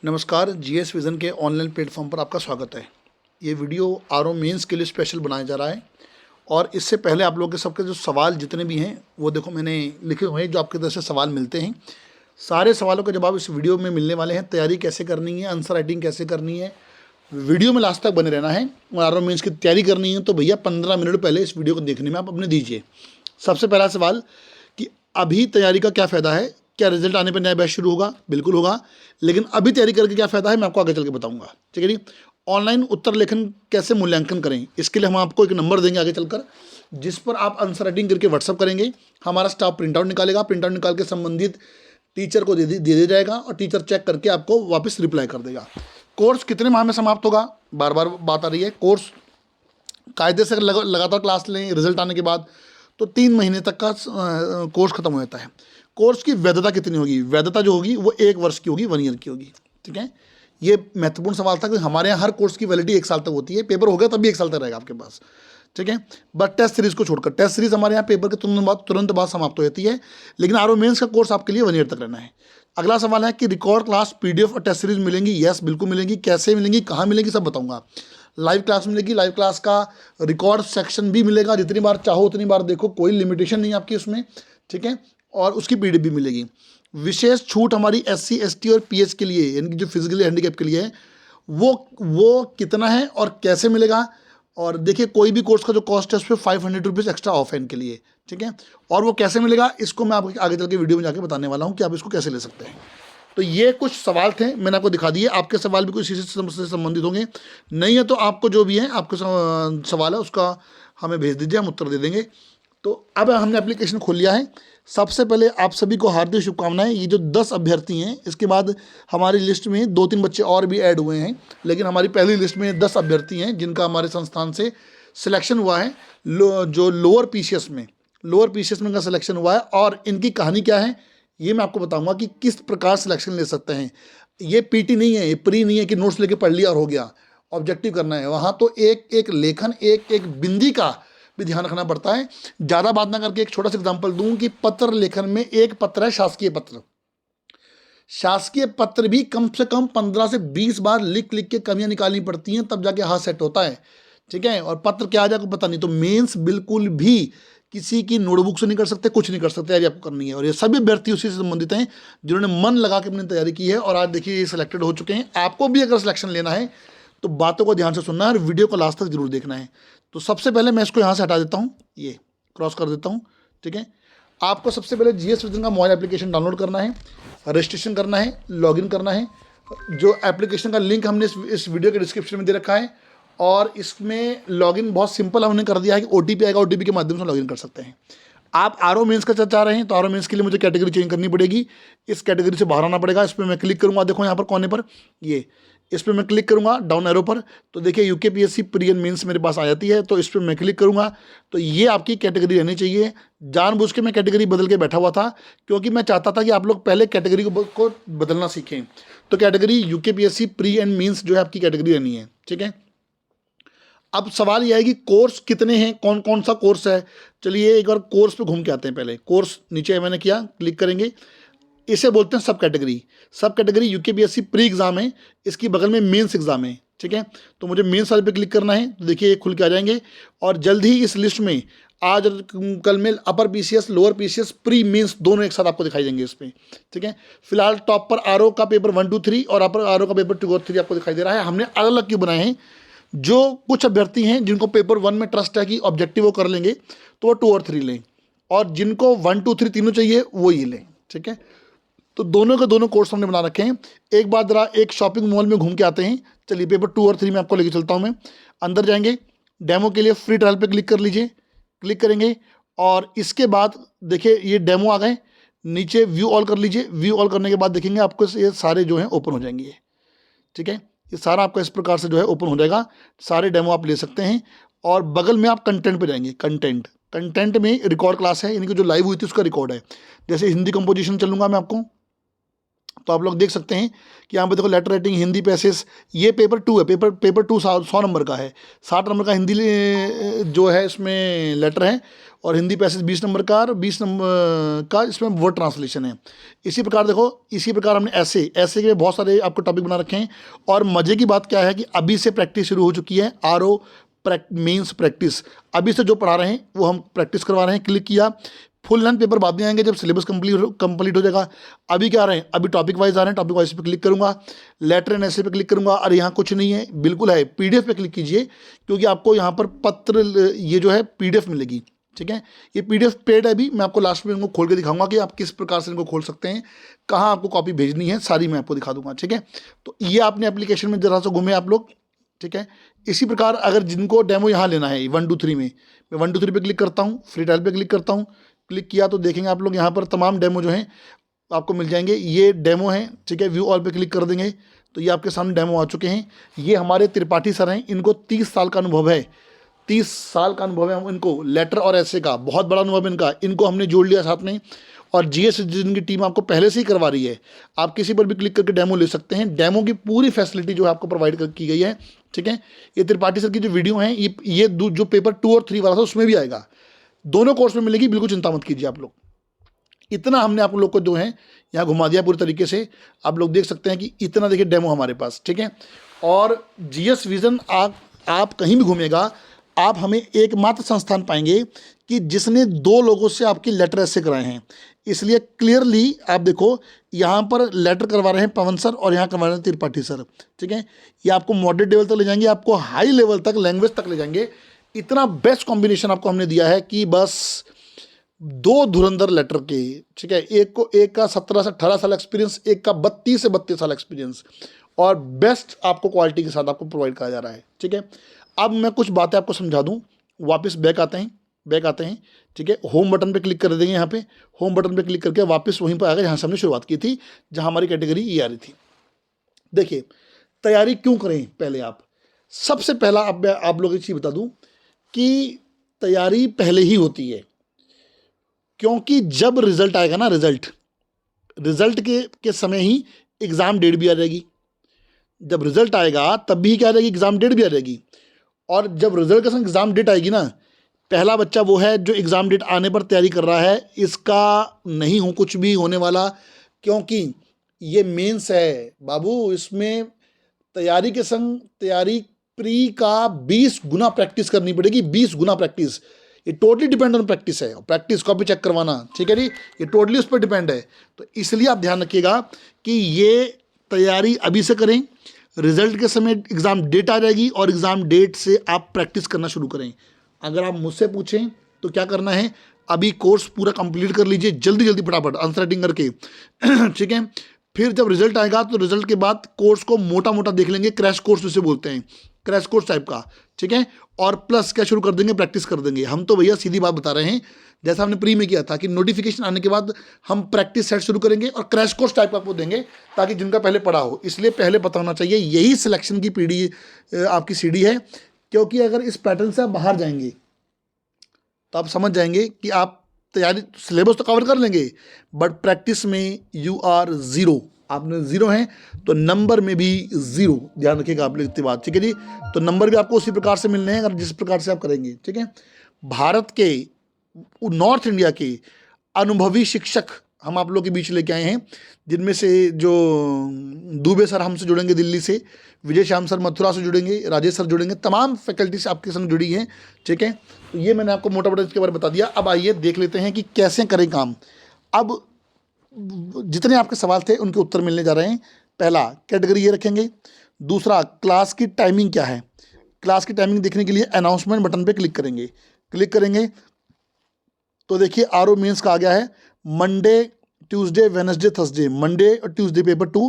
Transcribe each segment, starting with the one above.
नमस्कार, GS vision के online platform पर आपका स्वागत है। ये वीडियो आरओ मेंस के लिए स्पेशल बनाया जा रहा है और इससे पहले आप लोगों के सबके जो सवाल जितने भी हैं वो देखो मैंने लिखे हुए हैं, जो आपकी तरफ से सवाल मिलते हैं। सारे सवालों के जवाब इस वीडियो में मिलने वाले हैं। तैयारी कैसे करनी है, आंसर राइटिंग कैसे करनी है, वीडियो में लास्ट तक बने रहना है। और आरओ मेंस की तैयारी करनी है तो भैया 15 मिनट पहले इस वीडियो को देखने में आप अपने दीजिए। सबसे पहला सवाल कि अभी तैयारी का क्या फ़ायदा है, क्या रिजल्ट आने पर नया बैच शुरू होगा? बिल्कुल होगा, लेकिन अभी तैयारी करके क्या फ़ायदा है मैं आपको आगे चल के बताऊंगा। ठीक है जी। ऑनलाइन उत्तर लेखन कैसे मूल्यांकन करें, इसके लिए हम आपको एक नंबर देंगे आगे चलकर, जिस पर आप आंसर राइटिंग करके व्हाट्सअप करेंगे। हमारा स्टाफ प्रिंट आउट निकालेगा, प्रिंट आउट निकाल के संबंधित टीचर को दे दिया जाएगा और टीचर चेक करके आपको वापस रिप्लाई कर देगा। कोर्स कितने माह में समाप्त होगा? बार बार बात आ रही है। कोर्स कायदे से लगातार क्लास लें रिजल्ट आने के बाद तो 3 महीने तक का कोर्स खत्म हो जाता है। कोर्स की वैधता कितनी होगी? वैधता जो होगी वो 1 वर्ष की होगी, 1 ईयर की होगी। ठीक है, ये महत्वपूर्ण सवाल था कि हमारे यहाँ हर कोर्स की वैलिडिटी 1 साल तक होती है। पेपर हो गया तब भी 1 साल तक रहेगा आपके पास। ठीक है, बट टेस्ट सीरीज को छोड़कर, टेस्ट सीरीज हमारे यहाँ पेपर के तुरंत बाद समाप्त हो जाती है, लेकिन आरओ मेंस का कोर्स आपके लिए 1 ईयर तक रहना है। अगला सवाल है कि रिकॉर्ड क्लास, पीडीएफ और टेस्ट सीरीज मिलेंगी? यस, बिल्कुल मिलेंगी। कैसे मिलेंगी, कहाँ मिलेगी, सब बताऊंगा। लाइव क्लास मिलेगी, लाइव क्लास का रिकॉर्ड सेक्शन भी मिलेगा, जितनी बार चाहो उतनी बार देखो, कोई लिमिटेशन नहीं आपकी उसमें। ठीक है, और उसकी पीडीएफ भी मिलेगी। विशेष छूट हमारी SC ST और PH के लिए, यानी कि जो फिजिकली हैंडीकैप के लिए है, वो कितना है और कैसे मिलेगा? और देखिए, कोई भी कोर्स का जो कॉस्ट है उस पर 500 रुपीज़ एक्स्ट्रा ऑफ है इनके लिए। ठीक है, और वो कैसे मिलेगा इसको मैं आपको आगे चल के वीडियो में जाके बताने वाला हूँ कि आप इसको कैसे ले सकते हैं। तो ये कुछ सवाल थे, मैंने आपको दिखा दिए। आपके सवाल भी कुछ इसी से संबंधित होंगे, नहीं है तो आपको जो भी है आपको सवाल है उसका हमें भेज दीजिए, हम उत्तर दे देंगे। तो अब हमने एप्लीकेशन खोल लिया है। सबसे पहले आप सभी को हार्दिक शुभकामनाएं। ये जो 10 अभ्यर्थी हैं, इसके बाद हमारी लिस्ट में 2-3 बच्चे और भी ऐड हुए हैं, लेकिन हमारी पहली लिस्ट में 10 अभ्यर्थी हैं जिनका हमारे संस्थान से सिलेक्शन हुआ है। जो लोअर पीसीएस में का सिलेक्शन हुआ है। और इनकी कहानी क्या है ये मैं आपको बताऊंगा कि किस प्रकार सिलेक्शन ले सकते हैं। ये पीटी नहीं है, ये प्री नहीं है कि नोट्स लेके पढ़ लिया और हो गया। ऑब्जेक्टिव करना है वहाँ, तो एक एक लेखन, एक एक बिंदी का भी ध्यान रखना पड़ता है। ज़्यादा बात ना करके एक छोटा सा एग्जाम्पल दूं कि पत्र लेखन में एक पत्र है शासकीय पत्र। शासकीय पत्र भी कम से कम 15 से 20 बार लिख लिख के कमियां निकालनी पड़ती हैं, तब जाके हाथ सेट होता है। ठीक है, और पत्र क्या आ जाए पता नहीं। तो मेंस बिल्कुल भी किसी की नोटबुक से नहीं कर सकते, कुछ नहीं कर सकते, तैयारी आपको करनी है। और ये सभी अभ्यर्थी उसी से संबंधित हैं जिन्होंने मन लगा के अपनी तैयारी की है और आज देखिए ये सिलेक्टेड हो चुके हैं। आपको भी अगर सिलेक्शन लेना है तो बातों को ध्यान से सुनना है और वीडियो को लास्ट तक जरूर देखना है। तो सबसे पहले मैं इसको यहाँ से हटा देता हूँ, ये क्रॉस कर देता हूँ। ठीक है, आपको सबसे पहले जीएस विजन का मोबाइल एप्लीकेशन डाउनलोड करना है, रजिस्ट्रेशन करना है, लॉगिन करना है। जो एप्लीकेशन का लिंक हमने इस वीडियो के डिस्क्रिप्शन में दे रखा है, और इसमें लॉगिन बहुत सिंपल हमने कर दिया है कि OTP आएगा, OTP के माध्यम से लॉगिन कर सकते हैं। आप आरओ मेंस का चाह रहे हैं तो आरओ मेंस के लिए मुझे कैटेगरी चेंज करनी पड़ेगी। इस कैटेगरी से बाहर आना पड़ेगा। इस पर मैं क्लिक करूँगा, देखो यहाँ पर कोने पर ये, इस पर मैं क्लिक करूँगा डाउन एरो पर, तो देखिए UKPSC प्री एंड मेंस मेरे पास आ जाती है। तो इस पर मैं क्लिक करूँगा तो ये आपकी कैटेगरी रहनी चाहिए। जानबूझ के मैं कैटेगरी बदल के बैठा हुआ था क्योंकि मैं चाहता था कि आप लोग पहले कैटेगरी को बदलना सीखें। तो category UKPSC pre and mains जो है आपकी कैटेगरी रहनी है। ठीक है, अब सवाल यह है कि कोर्स कितने हैं, कौन कौन सा कोर्स है। चलिए एक बार कोर्स पे घूम के आते हैं। पहले कोर्स नीचे मैंने किया, क्लिक करेंगे, इसे बोलते हैं सब कैटेगरी। सब कैटेगरी UKPSC प्री एग्जाम है, इसकी बगल में मेंस एग्जाम है। ठीक है, तो मुझे मेंस वाले पे क्लिक करना है, तो देखिए ये खुल के आ जाएंगे। और जल्द ही इस लिस्ट में आज और कल में upper PCS, lower PCS, pre mains दोनों एक साथ आपको दिखाई देंगे इस पर। ठीक है, फिलहाल टॉप पर आरओ का पेपर 1, 2, 3 और अपर आरओ का पेपर 2 और 3 आपको दिखाई दे रहा है। हमने अलग अलग क्यों बनाए हैं? जो कुछ अभ्यर्थी हैं जिनको पेपर 1 में ट्रस्ट है कि ऑब्जेक्टिव वो कर लेंगे तो वो 2 और 3 लें, और जिनको 1, 2, 3 तीनों चाहिए वो ये लें। ठीक है, तो दोनों के दोनों कोर्स हमने बना रखे हैं। एक बार जरा एक शॉपिंग मॉल में घूम के आते हैं। चलिए पेपर 2 और 3 में आपको लेके चलता हूँ मैं। अंदर जाएंगे, डेमो के लिए फ्री ट्रायल पे क्लिक कर लीजिए, क्लिक करेंगे और इसके बाद देखिए ये डेमो आ गए। नीचे व्यू ऑल कर लीजिए, व्यू ऑल करने के बाद देखेंगे आपको ये सारे जो हैं ओपन हो जाएंगे। ठीक है, ये सारा आपका इस प्रकार से जो है ओपन हो जाएगा। सारे डेमो आप ले सकते हैं और बगल में आप कंटेंट पे जाएंगे। कंटेंट में रिकॉर्ड क्लास है, यानी कि जो लाइव हुई थी उसका रिकॉर्ड है। जैसे हिंदी कंपोजिशन चलूँगा मैं आपको, तो आप लोग देख सकते हैं कि यहाँ पे देखो लेटर राइटिंग, हिंदी पैसेज, ये पेपर 2 है। पेपर 2 100 नंबर का है, 60 नंबर का हिंदी जो है इसमें लेटर है, और हिंदी पैसेज 20 नंबर का, और 20 नंबर का इसमें वर्ड ट्रांसलेशन है। इसी प्रकार देखो, इसी प्रकार हमने ऐसे के बहुत सारे आपको टॉपिक बना रखे हैं। और मज़े की बात क्या है कि अभी से प्रैक्टिस शुरू हो चुकी है, RO मेंस प्रैक्टिस। अभी से जो पढ़ा रहे हैं वो हम प्रैक्टिस करवा रहे हैं। क्लिक किया, फुल लेंथ पेपर बाद में आएंगे जब सिलेबस कंप्लीट हो जाएगा। अभी क्या आ रहे हैं, अभी टॉपिक वाइज आ रहे हैं। टॉपिक वाइज पे क्लिक करूंगा, लेटर एंड ऐसे पे क्लिक करूंगा, और यहाँ कुछ नहीं है, बिल्कुल है। PDF पे क्लिक कीजिए, क्योंकि आपको यहाँ पर पत्र ये जो है PDF मिलेगी, ठीक है। ये PDF पेड है। अभी मैं आपको लास्ट में इनको खोल के दिखाऊंगा कि आप किस प्रकार से इनको खोल सकते हैं, कहाँ आपको कॉपी भेजनी है, सारी मैं आपको दिखा दूंगा, ठीक है। तो ये आपने एप्लीकेशन में जरा सा घूमे आप लोग, ठीक है। इसी प्रकार अगर जिनको डेमो यहाँ लेना है 1 2 3 में, मैं 1 2 3 पे क्लिक करता हूँ, फ्री ट्रायल पे क्लिक करता हूँ। क्लिक किया तो देखेंगे आप लोग यहाँ पर तमाम डेमो जो हैं आपको मिल जाएंगे। ये डेमो हैं, ठीक है। व्यू ऑल पे क्लिक कर देंगे तो ये आपके सामने डेमो आ चुके हैं। ये हमारे त्रिपाठी सर हैं, इनको 30 साल का अनुभव है, 30 साल का अनुभव है। हम इनको लेटर और ऐसे का बहुत बड़ा अनुभव है इनका, इनको हमने जोड़ लिया साथ में। और GS जिनकी टीम आपको पहले से ही करवा रही है, आप किसी पर भी क्लिक करके डेमो ले सकते हैं। डेमो की पूरी फैसिलिटी जो है आपको प्रोवाइड की गई है, ठीक है। ये त्रिपाठी सर की जो वीडियो है, ये जो पेपर 2 और 3 वाला था उसमें भी आएगा, दोनों कोर्स में मिलेगी, बिल्कुल चिंता मत कीजिए आप लोग। इतना हमने आप लोग को जो है यहाँ घुमा दिया पूरी तरीके से। आप लोग देख सकते हैं कि इतना देखिए डेमो हमारे पास, ठीक है। और GS विजन आप कहीं भी घूमेगा, आप हमें एकमात्र संस्थान पाएंगे कि जिसने 2 लोगों से आपकी लेटर ऐसे कराए हैं। इसलिए क्लियरली आप देखो, यहाँ पर लेटर करवा रहे हैं पवन सर और यहाँ करवा रहे हैं त्रिपाठी सर, ठीक है। ये आपको मॉडरेट लेवल तक ले जाएंगे, आपको हाई लेवल तक, लैंग्वेज तक ले जाएंगे। इतना बेस्ट कॉम्बिनेशन आपको हमने दिया है कि बस 2 धुरंधर लेटर के, ठीक है। एक का 17 से 18 साल एक्सपीरियंस, एक का 32 से 32 साल एक्सपीरियंस, और बेस्ट आपको क्वालिटी के साथ आपको प्रोवाइड करा जा रहा है, ठीक है। अब मैं कुछ बातें आपको समझा दूं। वापस बैक आते हैं, ठीक है। होम बटन पे क्लिक कर देंगे। यहाँ पे होम बटन पे क्लिक करके वापस वहीं पर आ गए जहाँ से हमने शुरुआत की थी, जहाँ हमारी कैटेगरी ये आ रही थी। देखिए, तैयारी क्यों करें, पहले सबसे पहला अब मैं आप लोगों को चीज़ बता दूं कि तैयारी पहले ही होती है, क्योंकि जब रिजल्ट आएगा ना, रिजल्ट के समय ही एग्ज़ाम डेट भी आ जाएगी। जब रिजल्ट आएगा तब भी क्या आ जाएगी, एग्ज़ाम डेट भी आ जाएगी। और जब रिजल्ट के संग एग्ज़ाम डेट आएगी ना, पहला बच्चा वो है जो एग्ज़ाम डेट आने पर तैयारी कर रहा है। इसका नहीं हो कुछ भी होने वाला, क्योंकि ये मेंस है बाबू। इसमें तैयारी के संग तैयारी प्री का 20 गुना प्रैक्टिस करनी पड़ेगी, 20 गुना प्रैक्टिस। ये टोटली डिपेंड ऑन प्रैक्टिस है, प्रैक्टिस कॉपी चेक करवाना, ठीक है जी, ये टोटली उस पर डिपेंड है। तो इसलिए आप ध्यान रखिएगा कि ये तैयारी अभी से करें, रिजल्ट के समय एग्ज़ाम डेट आ जाएगी और एग्ज़ाम डेट से आप प्रैक्टिस करना शुरू करें। अगर आप मुझसे पूछें तो क्या करना है, अभी कोर्स पूरा कंप्लीट कर लीजिए, जल्दी जल्दी फटाफट आंसर राइटिंग करके, ठीक है। फिर जब रिजल्ट आएगा तो रिजल्ट के बाद कोर्स को मोटा मोटा देख लेंगे, क्रैश कोर्स जिसे बोलते हैं, क्रैश कोर्स टाइप का, ठीक है। और प्लस क्या शुरू कर देंगे, प्रैक्टिस कर देंगे। हम तो भैया सीधी बात बता रहे हैं, जैसा हमने प्री में किया था कि नोटिफिकेशन आने के बाद हम प्रैक्टिस सेट शुरू करेंगे और क्रैश कोर्स टाइप आपको देंगे, ताकि जिनका पहले पढ़ा हो। इसलिए पहले पता होना चाहिए, यही सिलेक्शन की पीढ़ी आपकी सीढ़ी है। क्योंकि अगर इस पैटर्न से आप बाहर जाएंगे तो आप समझ जाएंगे कि आप तैयारी, सिलेबस तो कवर कर लेंगे, बट प्रैक्टिस में यू आर ज़ीरो। आपने ज़ीरो हैं तो नंबर में भी ज़ीरो, ध्यान रखिएगा आप लोग इतनी बात, ठीक है जी। तो नंबर भी आपको उसी प्रकार से मिलने हैं, अगर जिस प्रकार से आप करेंगे, ठीक है। भारत के, नॉर्थ इंडिया के अनुभवी शिक्षक हम आप लोग के बीच लेके आए हैं, जिनमें से जो दुबे सर हमसे जुड़ेंगे दिल्ली से, विजय श्याम सर मथुरा से जुड़ेंगे, राजेश सर जुड़ेंगे, तमाम फैकल्टी से आपके संग जुड़ी हैं, ठीक है। तो ये मैंने आपको मोटा मोटा इसके बारे में बता दिया। अब आइए देख लेते हैं कि कैसे करें काम। अब जितने आपके सवाल थे उनके उत्तर मिलने जा रहे हैं। पहला, कैटेगरी ये रखेंगे। दूसरा, क्लास की टाइमिंग क्या है। क्लास की टाइमिंग देखने के लिए अनाउंसमेंट बटन पे क्लिक करेंगे तो देखिए RO मेंस का आ गया है, Monday Tuesday Wednesday Thursday, Monday और Tuesday paper 2,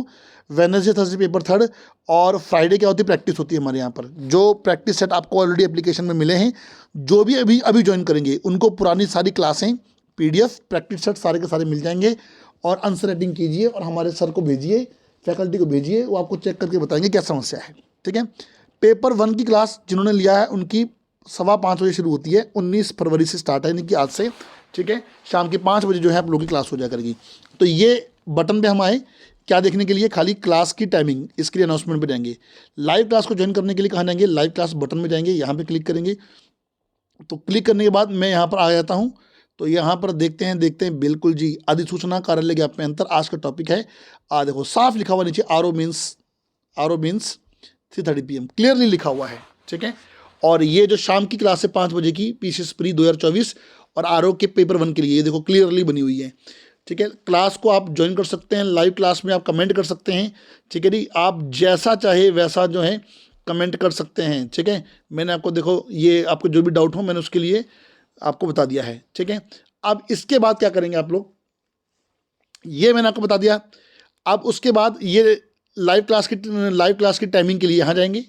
Wednesday Thursday paper 3, और फ्राइडे क्या होती है, प्रैक्टिस होती है हमारे यहाँ पर। जो प्रैक्टिस सेट आपको ऑलरेडी एप्लीकेशन में मिले हैं, जो भी अभी ज्वाइन करेंगे उनको पुरानी सारी क्लासें, PDF, प्रैक्टिस सेट सारे के सारे मिल जाएंगे। और आंसर राइटिंग कीजिए और हमारे सर को भेजिए, फैकल्टी को भेजिए, वो आपको चेक करके बताएंगे क्या समस्या है, ठीक है। पेपर 1 की क्लास जिन्होंने लिया है उनकी 5:15 बजे शुरू होती है, 19 फरवरी से स्टार्ट है, यानी कि आज से, ठीक है। शाम के 5 बजे जो है आप लोगों की क्लास हो जाया करेगी। तो ये बटन पे हम आए, क्या देखने के लिए, खाली क्लास की टाइमिंग, इसके लिए अनाउंसमेंट पे जाएंगे। लाइव क्लास को ज्वाइन करने के लिए कहाँ जाएंगे, लाइव क्लास बटन में जाएंगे, यहाँ पे क्लिक करेंगे। तो क्लिक करने के बाद मैं यहाँ पर आ जाता हूँ। तो यहाँ पर देखते हैं बिल्कुल जी, अधिसूचना कार्यालय ज्ञापन में अंतर, आज का टॉपिक है। देखो साफ लिखा हुआ नीचे, R O means 3:30 PM, clearly लिखा हुआ है, ठीक है। और ये जो शाम की क्लास है 5 बजे की, पीसीएस प्री 2024 और आरओ के पेपर 1 के लिए, ये देखो क्लियरली बनी हुई है, ठीक है। क्लास को आप ज्वाइन कर सकते हैं, लाइव क्लास में आप कमेंट कर सकते हैं, ठीक है जी। आप जैसा चाहे वैसा जो है कमेंट कर सकते हैं, ठीक है। मैंने आपको देखो, ये आपको जो भी डाउट हो मैंने उसके लिए आपको बता दिया है, ठीक है। अब इसके बाद क्या करेंगे आप लोग, ये मैंने आपको बता दिया। अब उसके बाद ये लाइव क्लास की टाइमिंग के लिए यहाँ जाएंगे,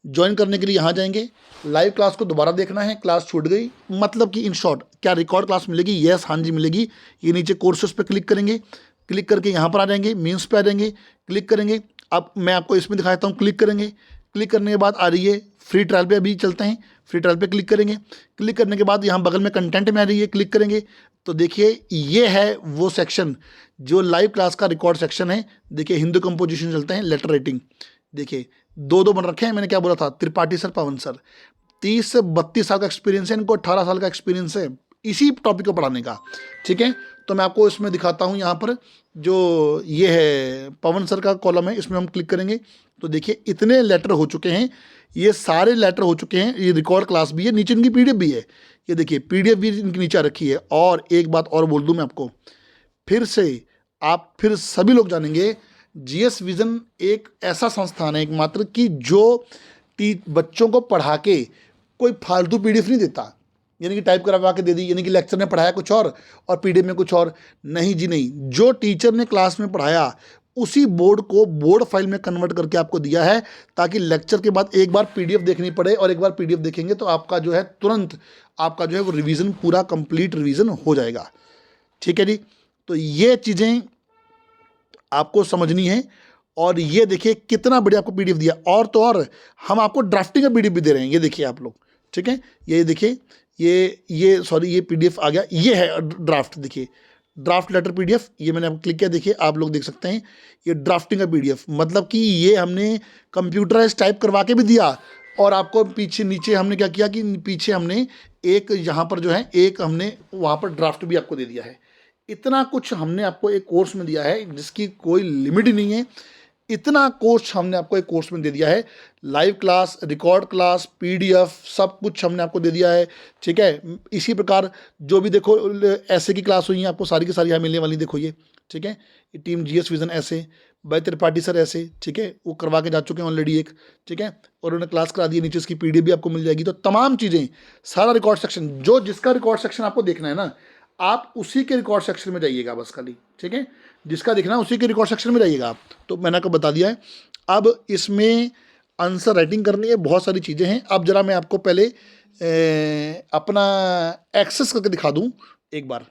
ज्वाइन करने के लिए यहाँ जाएंगे। लाइव क्लास को दोबारा देखना है, क्लास छूट गई मतलब कि इन शॉर्ट क्या रिकॉर्ड क्लास मिलेगी, यस हाँ जी मिलेगी। ये नीचे कोर्सेस पे क्लिक करेंगे, क्लिक करके यहाँ पर आ जाएंगे, मीन्स पे आ जाएंगे, क्लिक करेंगे। अब मैं आपको इसमें दिखाता हूँ, क्लिक करेंगे, क्लिक करने के बाद आ रही है फ्री ट्रायल पे, अभी चलते हैं, फ्री ट्रायल पे क्लिक करेंगे। क्लिक करने के बाद यहाँ बगल में कंटेंट में आ रही है, क्लिक करेंगे। तो देखिए ये है वो सेक्शन जो लाइव क्लास का रिकॉर्ड सेक्शन है। देखिए हिंदू कंपोजिशन चलते हैं, लेटर राइटिंग, देखिए 2-2 बन रखे हैं। मैंने क्या बोला था, त्रिपाठी सर, पवन सर, 30 से 32 साल का एक्सपीरियंस है, इनको 18 साल का एक्सपीरियंस है इसी टॉपिक को पढ़ाने का, ठीक है। तो मैं आपको इसमें दिखाता हूँ, यहाँ पर जो ये है पवन सर का कॉलम है, इसमें हम क्लिक करेंगे तो देखिए इतने लेटर हो चुके हैं, ये सारे लेटर हो चुके हैं। ये रिकॉर्ड क्लास भी है, नीचे इनकी पीडीएफ भी है, ये देखिए पीडीएफ भी इनकी नीचे रखी है। और एक बात और बोल दूँ मैं आपको, फिर से आप फिर सभी लोग जानेंगे, जीएस विजन एक ऐसा संस्थान है एकमात्र कि जो बच्चों को पढ़ा के कोई फालतू पीडीएफ नहीं देता, यानी कि टाइप करवा के दे दी, यानी कि लेक्चर ने पढ़ाया कुछ और पीडीएफ में कुछ और, नहीं जी नहीं। जो टीचर ने क्लास में पढ़ाया उसी बोर्ड को बोर्ड फाइल में कन्वर्ट करके आपको दिया है, ताकि लेक्चर के बाद एक बार पीडीएफ देखनी पड़े, और एक बार पीडीएफ देखेंगे तो आपका जो है तुरंत आपका जो है वो रिवीजन, पूरा कंप्लीट रिवीजन हो जाएगा, ठीक है जी। तो ये चीज़ें आपको समझनी है। और ये देखिए कितना बढ़िया आपको पीडीएफ दिया, और तो और हम आपको ड्राफ्टिंग का पीडीएफ भी दे रहे हैं, ये देखिए आप लोग, ठीक है। ये देखिए ये सॉरी ये पीडीएफ आ गया, ये है ड्राफ्ट, देखिए ड्राफ्ट लेटर पीडीएफ, ये मैंने आपको क्लिक किया, देखिए आप लोग देख सकते हैं ये ड्राफ्टिंग का पीडीएफ, मतलब कि ये हमने कंप्यूटराइज टाइप करवा के भी दिया। और आपको पीछे नीचे हमने क्या किया कि पीछे हमने एक यहाँ पर जो है एक हमने वहाँ पर ड्राफ्ट भी आपको दे दिया है। इतना कुछ हमने आपको एक कोर्स में दिया है जिसकी कोई लिमिट ही नहीं है। इतना कोर्स हमने आपको एक कोर्स में दे दिया है, live class, record class, PDF, सब कुछ हमने आपको दे दिया है, ठीक है। इसी प्रकार जो भी देखो ऐसे की क्लास हुई है आपको सारी की सारी यहाँ मिलने वाली, देखो ये, ठीक है। ये टीम जीएस विजन ऐसे बाय त्रिपाठी सर ऐसे, ठीक है, वो करवा के जा चुके हैं ऑलरेडी एक, ठीक है। और उन्होंने क्लास करा दी है, नीचे इसकी पीडीएफ भी आपको मिल जाएगी। तो तमाम चीज़ें, सारा रिकॉर्ड सेक्शन, जो जिसका रिकॉर्ड सेक्शन आपको देखना है ना, आप उसी के रिकॉर्ड सेक्शन में जाइएगा बस खाली, ठीक है। जिसका दिखना है उसी के रिकॉर्ड सेक्शन में जाइएगा आप। तो मैंने आपको बता दिया है। अब इसमें आंसर राइटिंग करनी है, बहुत सारी चीज़ें हैं। अब जरा मैं आपको पहले अपना एक्सेस करके दिखा दूं एक बार।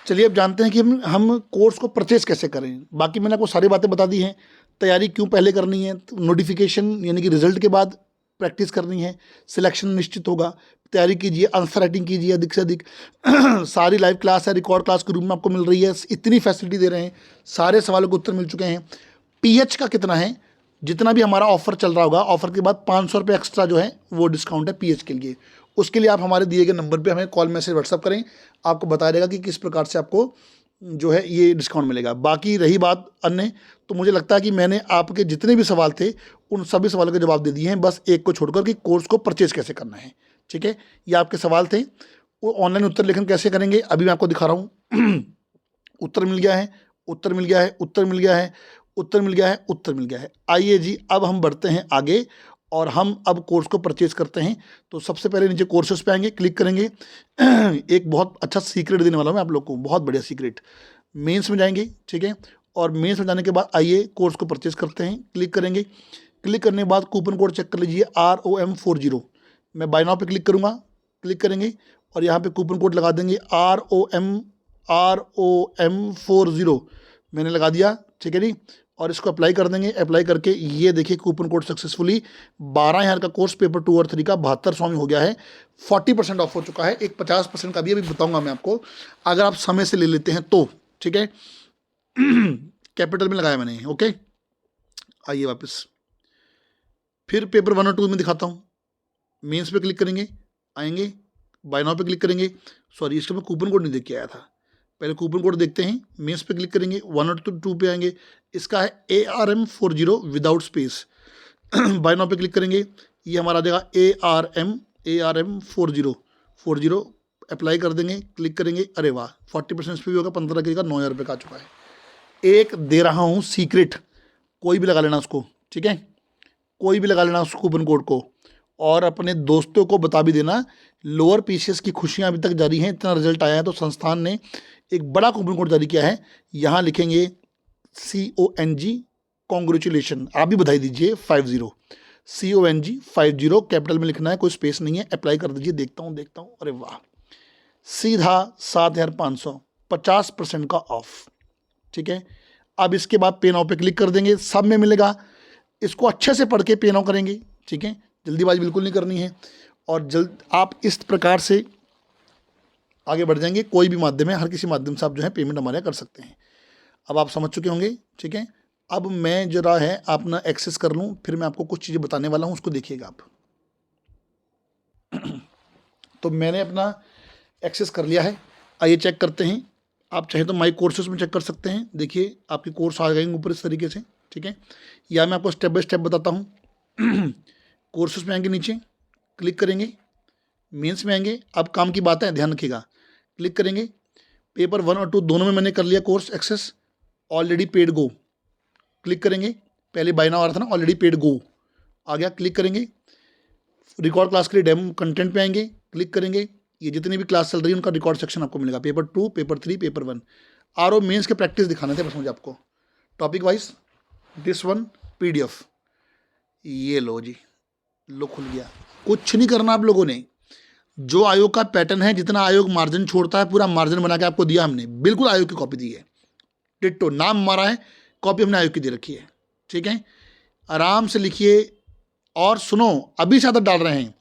चलिए अब जानते हैं कि हम कोर्स को परचेज कैसे करें। बाकी मैंने आपको सारी बातें बता दी हैं। तैयारी क्यों पहले करनी है, नोटिफिकेशन यानी कि रिजल्ट के बाद प्रैक्टिस करनी है, सिलेक्शन निश्चित होगा, तैयारी कीजिए, आंसर राइटिंग कीजिए अधिक से अधिक। सारी लाइव क्लास है, रिकॉर्ड क्लास के रूम में आपको मिल रही है, इतनी फैसिलिटी दे रहे हैं, सारे सवालों के उत्तर मिल चुके हैं। पीएच का कितना है, जितना भी हमारा ऑफर चल रहा होगा, ऑफर के बाद 500 रुपये एक्स्ट्रा जो है वो डिस्काउंट है पीएच के लिए। उसके लिए आप हमारे दिए गए नंबर पे हमें कॉल मैसेज व्हाट्सअप करें, आपको बताया जाएगा कि किस प्रकार से आपको जो है ये डिस्काउंट मिलेगा। बाकी रही बात अन्य, तो मुझे लगता है कि मैंने आपके जितने भी सवाल थे उन सभी सवालों के जवाब दे दिए हैं, बस एक को छोड़कर कि कोर्स को परचेज कैसे करना है, ठीक है। ये आपके सवाल थे। वो ऑनलाइन उत्तर लेखन कैसे करेंगे अभी मैं आपको दिखा रहा हूँ। उत्तर मिल गया है, उत्तर मिल गया है, उत्तर मिल गया है, उत्तर मिल गया है, उत्तर मिल गया है। आइए जी अब हम बढ़ते हैं आगे और हम अब कोर्स को परचेज करते हैं। तो सबसे पहले नीचे कोर्सेज पे आएंगे, क्लिक करेंगे। एक बहुत अच्छा सीक्रेट देने वाला हूँ मैं आप लोग को, बहुत बढ़िया सीक्रेट। मेंस में जाएंगे, ठीक है, और मेंस में जाने के बाद आइए कोर्स को परचेज करते हैं, क्लिक करेंगे। क्लिक करने के बाद कूपन कोड चेक कर लीजिए ROM40। मैं बाय नाउ पे क्लिक करूँगा, क्लिक करेंगे और यहाँ पे कूपन कोड लगा देंगे ROM40 मैंने लगा दिया, ठीक है जी। और इसको अप्लाई कर देंगे। अप्लाई करके ये देखिए कूपन कोड सक्सेसफुली 12,000 का कोर्स पेपर 2 और 3 का 7200 में हो गया है। 40% ऑफ हो चुका है। एक 50% का भी अभी बताऊंगा मैं आपको, अगर आप समय से ले लेते हैं तो, ठीक है। कैपिटल में लगाया मैंने, ओके। आइए वापस, फिर पेपर 1 और 2 में दिखाता हूँ। मेंस पे क्लिक करेंगे, आएंगे, बाय नाउ पे क्लिक करेंगे। सॉरी, इसका मैं कूपन कोड नहीं देख के आया था, पहले कूपन कोड देखते हैं। मेंस पे क्लिक करेंगे, 1 और 2 पे आएंगे। इसका है ARM40 without space. Buy now पे क्लिक करेंगे, ये हमारा आ जाएगा ARM40 अप्लाई कर देंगे, क्लिक करेंगे। अरे वाह, 40% पे भी होगा, 15 का 9,000 रुपये का आ चुका है। एक दे रहा हूँ सीक्रेट, कोई भी लगा लेना उसको, ठीक है, कोई भी लगा लेना उस कूपन कोड को, और अपने दोस्तों को बता भी देना। लोअर पीसीएस की खुशियां अभी तक जारी हैं, इतना रिजल्ट आया है तो संस्थान ने एक बड़ा कूपन कोड जारी किया है। यहाँ लिखेंगे CONG कॉन्ग्रेचुलेशन, आप भी बधाई दीजिए 50, CONG 50 कैपिटल में लिखना है, कोई स्पेस नहीं है। अप्लाई कर दीजिए, देखता हूँ। अरे वाह, सीधा 7,500, 50% का ऑफ, ठीक है। अब इसके बाद पे नाउ पे क्लिक कर देंगे, सब में मिलेगा। इसको अच्छे से पढ़ के पे नाउ करेंगे, ठीक है, जल्दीबाजी बिल्कुल नहीं करनी है। और आप इस प्रकार से आगे बढ़ जाएंगे। कोई भी माध्यम है, हर किसी माध्यम से आप जो है पेमेंट हमारे यहाँ कर सकते हैं। अब आप समझ चुके होंगे, ठीक है। अब मैं जरा है अपना एक्सेस कर लूँ, फिर मैं आपको कुछ चीज़ें बताने वाला हूँ, उसको देखिएगा आप। तो मैंने अपना एक्सेस कर लिया है, आइए चेक करते हैं। आप चाहे तो माई कोर्सेज में चेक कर सकते हैं, देखिए आपके कोर्स आ जाएंगे ऊपर इस तरीके से, ठीक है। या मैं आपको स्टेप बाय स्टेप बताता हूँ। कोर्सेज में आएंगे, नीचे क्लिक करेंगे, मेंस में आएंगे। अब काम की बात है, ध्यान रखिएगा। क्लिक करेंगे, पेपर 1 और 2 दोनों में मैंने कर लिया कोर्स एक्सेस, ऑलरेडी पेड गो। क्लिक करेंगे, पहले बाय नाउ आ रहा था ना, ऑलरेडी पेड गो आ गया। क्लिक करेंगे, रिकॉर्ड क्लास के लिए डेमो कंटेंट पे आएंगे, क्लिक करेंगे। ये जितनी भी क्लास चल रही है उनका रिकॉर्ड सेक्शन आपको मिलेगा, paper 2, paper 3, paper 1। RO mains के प्रैक्टिस दिखाने थे बस मुझे आपको, topic wise. This one PDF, ये लो जी, लो खुल गया। कुछ नहीं करना आप लोगों ने, जो आयोग का पैटर्न है, जितना आयोग मार्जिन छोड़ता है पूरा मार्जिन बना के आपको दिया हमने, बिल्कुल आयोग की कॉपी दी है, डिट्टो नाम हमारा है, कॉपी हमने आयोग की दे रखी है, ठीक है। आराम से लिखिए। और सुनो, अभी से आदत डाल रहे हैं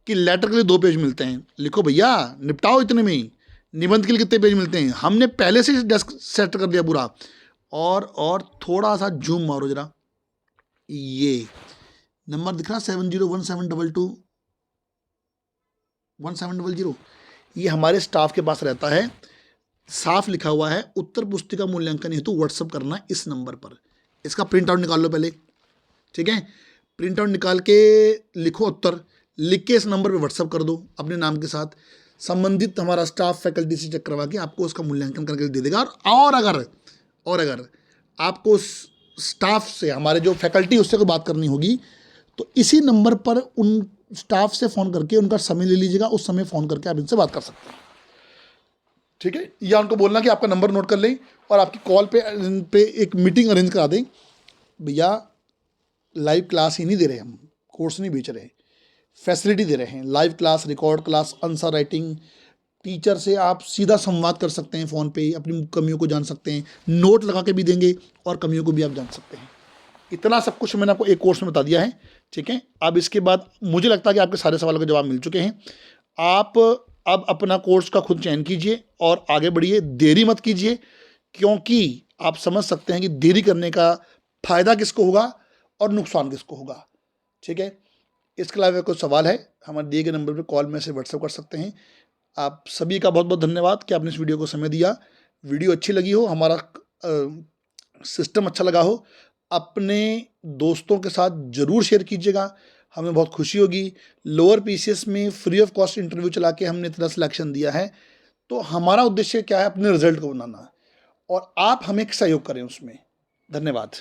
कि लेटर के लिए 2 पेज मिलते हैं, लिखो भैया, निपटाओ इतने में ही। निबंध के लिए कितने पेज मिलते हैं, हमने पहले से डेस्क सेट कर दिया पूरा। और थोड़ा सा जूम मारो जरा, ये नंबर दिख रहा 7017221700, ये हमारे स्टाफ के पास रहता है, साफ लिखा हुआ है, उत्तर पुस्तिका मूल्यांकन हेतु व्हाट्सअप करना इस नंबर पर। इसका प्रिंट आउट निकाल लो पहले, ठीक है। प्रिंट आउट निकाल के लिखो उत्तर, लिख के इस नंबर पे व्हाट्सअप कर दो अपने नाम के साथ। संबंधित हमारा स्टाफ फैकल्टी से चेक करवा के आपको उसका मूल्यांकन करके दे देगा। और अगर आपको स्टाफ से, हमारे जो फैकल्टी उससे कोई बात करनी होगी, तो इसी नंबर पर उन स्टाफ से फ़ोन करके उनका समय ले लीजिएगा, उस समय फ़ोन करके आप इनसे बात कर सकते हैं, ठीक है। या उनको बोलना कि आपका नंबर नोट कर लें और आपकी कॉल पे एक मीटिंग अरेंज करा दें। भैया लाइव क्लास ही नहीं दे रहे, हम कोर्स नहीं बेच रहे, फैसिलिटी दे रहे हैं। Live class, record class, answer writing, teacher से आप सीधा संवाद कर सकते हैं, फ़ोन पे अपनी कमियों को जान सकते हैं, नोट लगा के भी देंगे और कमियों को भी आप जान सकते हैं। इतना सब कुछ मैंने आपको एक कोर्स में बता दिया है, ठीक है। अब इसके बाद मुझे लगता है कि आपके सारे सवालों के जवाब मिल चुके हैं। आप अब अपना कोर्स का खुद चयन कीजिए और आगे बढ़िए, देरी मत कीजिए, क्योंकि आप समझ सकते हैं कि देरी करने का फ़ायदा किसको होगा और नुकसान किसको होगा, ठीक है। इसके अलावा कोई सवाल है, हमारे दिए गए नंबर पर कॉल मैसेज व्हाट्सएप कर सकते हैं। आप सभी का बहुत बहुत धन्यवाद कि आपने इस वीडियो को समय दिया। वीडियो अच्छी लगी हो, हमारा सिस्टम अच्छा लगा हो, अपने दोस्तों के साथ ज़रूर शेयर कीजिएगा, हमें बहुत खुशी होगी। लोअर पीसीएस में फ्री ऑफ कॉस्ट इंटरव्यू चला के हमने इतना सिलेक्शन दिया है, तो हमारा उद्देश्य क्या है, अपने रिजल्ट को बनाना, और आप हमें सहयोग करें उसमें। धन्यवाद।